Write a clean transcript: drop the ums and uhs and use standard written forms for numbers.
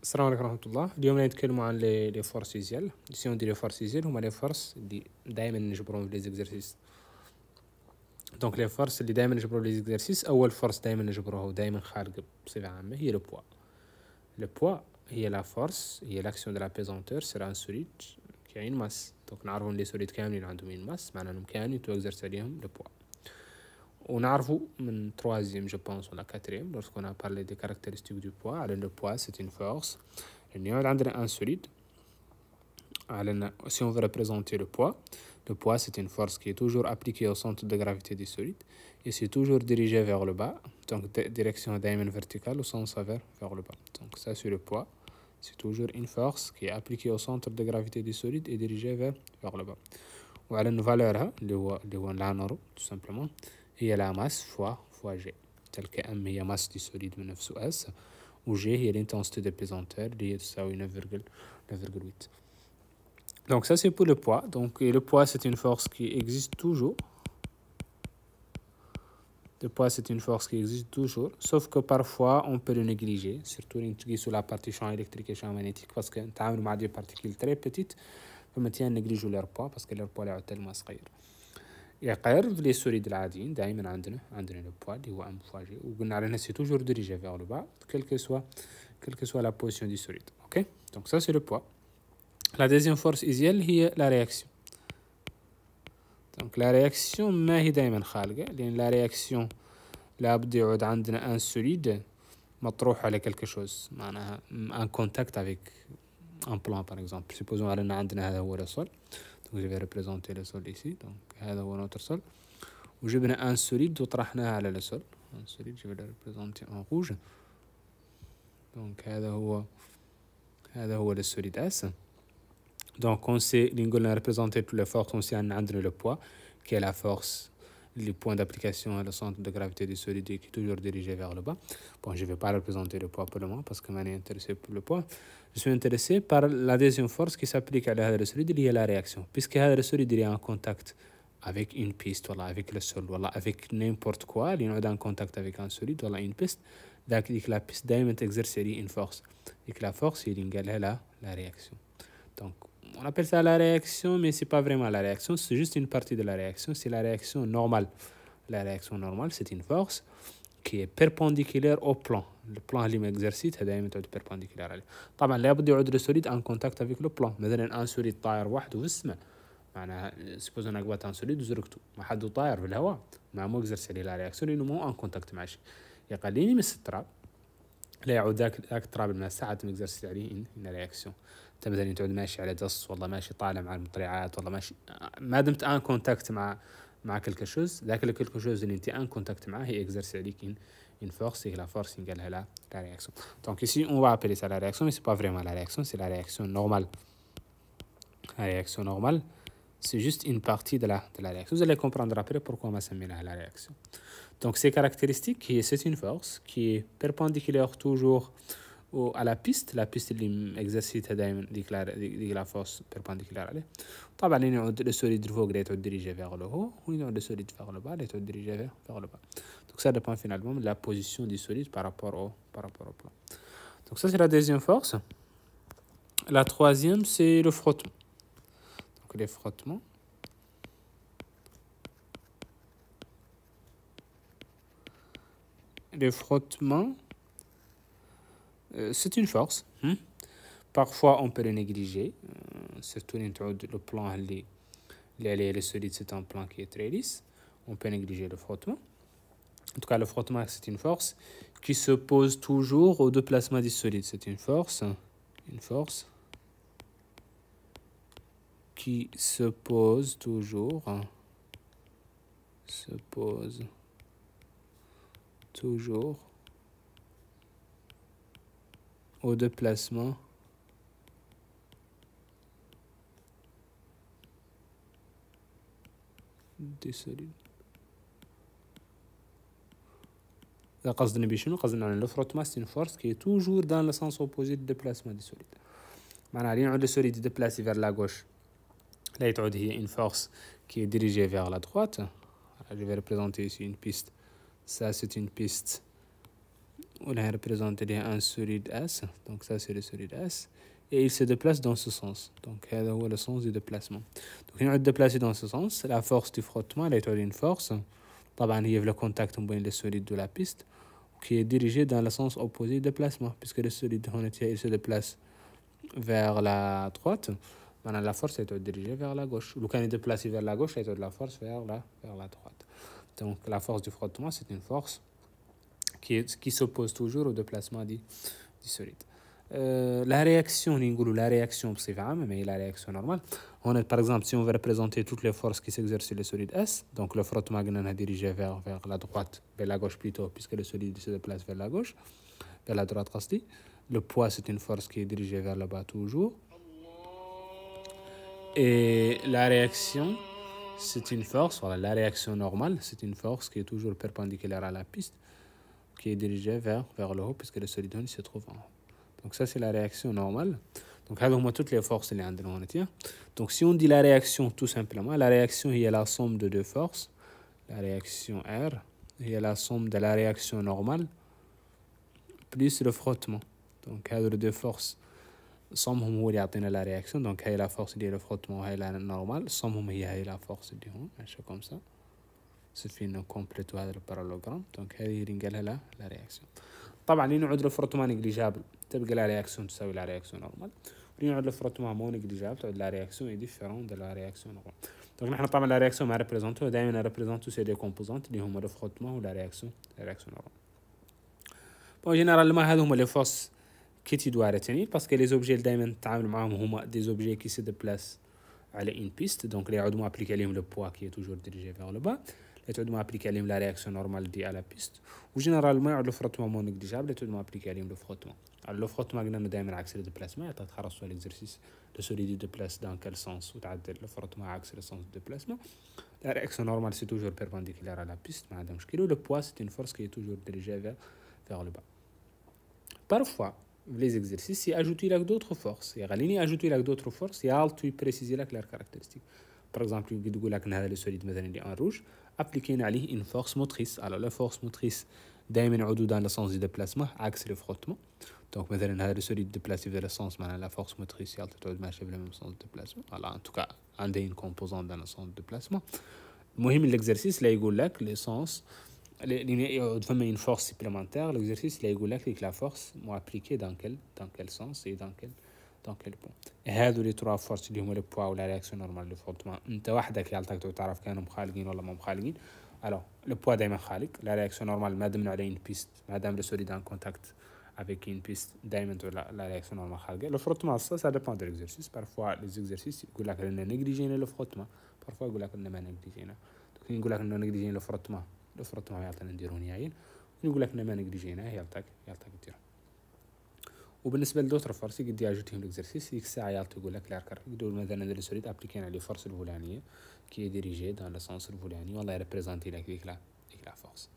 السلام عليكم ورحمة الله. اليوم نتكلموا عن لي فورس ايزيال. سي اون دي لي فورس ايزيال هما لي فورس اللي دائما نجبروهم في لي زيكزارسيس. دونك لي فورس اللي دائما نجبروا لي زيكزارسيس، اول فورس دائما نجبروها ودائما خارقة بصفة عامة هي لو بوا. لو بوا هي لا فورس، هي لاكسيون دو لا بيزونتور سير ان سوليد كي ا اون ماس. دونك نعرفوا لي سوليد كاملين عندهم اون ماس، معناها انهم كاملين تو اكزرس عليهم لو بوا. ونعرفوا من troisième je pense ولا quatrième lorsqu'on a parlé des caractéristiques du poids. Alors le poids c'est une force. Il عندنا un solide. Alors si on veut représenter le poids c'est une force qui est toujours appliquée au centre de gravité du solide et c'est toujours dirigé vers le bas. Donc direction دائما verticale au sens vers le bas. Donc ça c'est le poids. C'est toujours une force qui est appliquée au centre de gravité du solide et dirigée vers le bas. وعلى une valeur اللي هو العنصر tout simplement هي la masse fois G. Tel que M هي masse du solide من نفسه S و G هي l'intensité de pesanteur اللي هي تساوي 9,8. Donc ça c'est pour le poids. Donc et le poids c'est une force qui existe toujours. Le poids c'est une force qui existe toujours, sauf que parfois on peut le négliger, surtout sur la partie champ électrique et champ magnétique, parce que نتعاملوا مع des particules très petites, فما négliger leur poids parce que leur poids est tellement صغير. غير في لي سوليد العاديين دائما عندنا لو بوا اللي هو ام فوا جي، وقلنا على انه سي توجور ديريجي فيغ لو با quelle que soit la position du solide. OK, donc ça c'est le poids. La deuxième force iséale هي la réaction. Donc la réaction ما هي دائما خالقة، لأن la réaction لابد يعود عندنا un solide مطروح على quelque chose، معناها un contact avec un plan par exemple. Supposons على عندنا هذا هو le sol. Donc je vais représenter le sol ici. Donc هذا هو notre sol. وجبنا un solide وطرحناه على le sol. Un solide je vais le représenter en rouge. Donc هذا هو le solide S. Donc on sait اللي نقولنا représenter toutes les forces. On sait أن عندنا le poids qui est la force, le point d'application, le centre de gravité du solide qui est toujours dirigé vers le bas. Bon, je ne vais pas représenter le poids pour le moment parce que je suis intéressé par le poids. Je suis intéressé par la deuxième force qui s'applique à le solide, il y a la réaction. Puisque le solide il est en contact avec une piste, voilà, avec le sol, voilà, avec n'importe quoi, il est en contact avec un solide, voilà, une piste. Donc la piste دائما exerce une force. Et que la force il égale la réaction. Donc on appelle ça la réaction, mais c'est pas vraiment la réaction, c'est juste une partie de la réaction, c'est la réaction normale. La réaction normale, c'est une force qui est perpendiculaire au plan. Le plan اللي m'exercite دائما تعود perpendiculaire عليه. طبعا لابد يعود السوليد en contact avec le plan. مثلا ان سوليد طاير وحده في السماء، معناها سبوز انا قبضت ان سوليد وزرقته ما حد طاير في الهواء، مو exerce عليه لا رياكسيون لانه مو ان كونتاكت مع شيء. يقليني من التراب لا يعود ذاك التراب الماء ساعة مكزرس عليه إن رياكسيون. أنت مثلا تعود ماشي على دص، والله ماشي طالع مع المطلعات، والله ماشي ما دمت ان كونتاكت مع quelque chose، ذاك quelque chose اللي أنت ان كونتاكت معاه هي exerce عليك une force et la force égale la réaction. Donc ici on va appeler ça la réaction, mais c'est pas vraiment la réaction, c'est la réaction normale. La réaction normale c'est juste une partie de la réaction. Vous allez comprendre après pourquoi on va s'appeler la réaction. Donc ces caractéristiques, c'est une force qui est perpendiculaire toujours à la piste اللي exercite دائما ديك la force perpendiculaire عليه. طبعا يعود le solide الفوق اللي تعود dirigé vers le haut، ويعود le solide vers le bas اللي تعود dirigé vers le bas. Donc ça dépend finalement de la position du solide par rapport au plan. Donc ça c'est la deuxième force. La troisième c'est le frottement. Donc les frottements. Le frottement, c'est une force. Parfois, on peut le négliger. Surtout le plan, le solide, c'est un plan qui est très lisse. On peut négliger le frottement. En tout cas, le frottement, c'est une force qui se pose toujours aux deux placements du solide. C'est une force qui se pose toujours, aux deux placements du solide. قصدنا بشنو؟ قصدنا على le frottement c'est une force qui est toujours dans le sens opposé du déplacement du solide. معناها لين يعود le solide déplacé vers la gauche là تعود هي une force qui est dirigée vers la droite. Je vais représenter ici une piste. Ça c'est une piste on a représenté un solide S, donc ça c'est le solide S, et il se déplace dans ce sens. Donc c'est le sens du déplacement. Donc il va déplacer dans ce sens. La force du frottement, elle est une force. Il y a le contact entre les solides de la piste qui est dirigé dans le sens opposé du déplacement, puisque le solide il se déplace vers la droite. Maintenant, la force est dirigée vers la gauche. Le can est déplacé vers la gauche, et la force vers la droite. Donc la force du frottement, c'est une force qui s'oppose toujours au déplacement du solide. La réaction, la réaction, c'est mais la réaction normale. Par exemple, si on veut représenter toutes les forces qui s'exercent sur le solide S, donc le frottement est dirigé vers la droite, vers la gauche plutôt, puisque le solide se déplace vers la gauche, vers la droite. Le poids, c'est une force qui est dirigée vers le bas toujours. Et la réaction, c'est une force, voilà, la réaction normale, c'est une force qui est toujours perpendiculaire à la piste, qui est dirigée vers le haut, puisque le solide se trouve en haut. Donc ça, c'est la réaction normale. Donc, avec toutes les forces, les andrones. Donc, si on dit la réaction, tout simplement, la réaction, il y a la somme de deux forces. La réaction R, il y a la somme de la réaction normale, plus le frottement. Donc, il y a deux forces. Somme هو اللي يعطينا la réaction. Donc, il y a la force ديال le frottement وهي la normale. Somme هي la force اللي هون. ماشي comme ça. suffit de compléter هذا البارالوغرام. Donc, هذه اللي نقالها la réaction. طبعا لنعود الفروتمان نيجليجابل تبقى لا رياكسيون تساوي لا رياكسيون نورمال. ولنعود الفروتمان مو نيجليجابل تعود لا رياكسيون اي ديفيرون دو لا رياكسيون نورمال. دونك نحن طبعا لا رياكسيون ما ريبريزونتو دائما ريبريزونتو سي دي كومبوزونت اللي هما الفروتمان ولا رياكسيون نورمال. بون جينيرالمون هادو هما لي فورس كي تي دوا ريتينير باسكو لي زوبجي دائما نتعامل معاهم هما دي زوبجي كي سي ديبلاس على ان بيست. دونك لي يعود مو ابليكي عليهم لو بوا كي توجور ديريجي فيغ لو با. تعود ما ابليكي عليهم لا رياكسيون نورمال دي على بيست. وجينيرالمون يعود لو فروتمون مو نيجليجابل تعود ما ابليكي عليهم لو فروتمون. لو فروتمون قلنا دائما عكس لو ديبلاسمون. يعطيك خلاص سوا ليكزرسيس لو سوليد ديبلاس دان كال سونس وتعدل لو فروتمون عكس لو سونس دو ديبلاسمون. لا رياكسيون نورمال سي توجور بيربانديكولار على بيست ما عندها مشكل. ولو بوا سي اون فورس كي توجور ديريجي فيغ لو با. Parfois, les exercices, il ajoutent d'autres forces. Il y a ajouté d'autres forces, il y a tout préciser leurs caractéristiques. Par exemple, il dit que le solide en rouge, appliquer une force motrice. Alors, la force motrice, d'aimer dans le sens du déplacement, axe le frottement. Donc, le solide déplacé vers le sens, la force motrice, il marche dans le même sens de déplacement. Alors, en tout cas, on a une composante dans le sens de déplacement. L'exercice, là, il dit que le sens. Il une force supplémentaire. L'exercice, il a dit que la force m'a appliqué dans quel sens et dans quel point. Et هذو les trois forces اللي هما le poids ou la réaction normale du frottement. انت وحدك يعطيك تعرف كانوا مخالقين ولا ما مخالقين. Alors, le poids دائما خالق. La réaction normale ما دام على une piste, ما دام le solide en contact avec une piste, دائما la réaction normale خالقة. Le frottement, ça dépend de l'exercice. Parfois, les exercices يقول لك إننا نيجليجينا le frottement. Parfois, يقول لك إننا ما نيجليجينا. Donc, يقول لك إننا نيجليجينا le frottement. لو فرطنا يعطينا نديرو نهائيا ونقول لك ما نجليجيناه يعطيك ديرو. وبالنسبه لدوتر فورس قد ياجوتيهم ليكزرسيس ديك الساعه يعطي يقول لك لاركر يقول مثلا ندير سوليد ابليكين على الفورس الفلانيه كي ديريجي دان لو سونس الفلاني والله ريبريزونتي لك ديك لا فورس.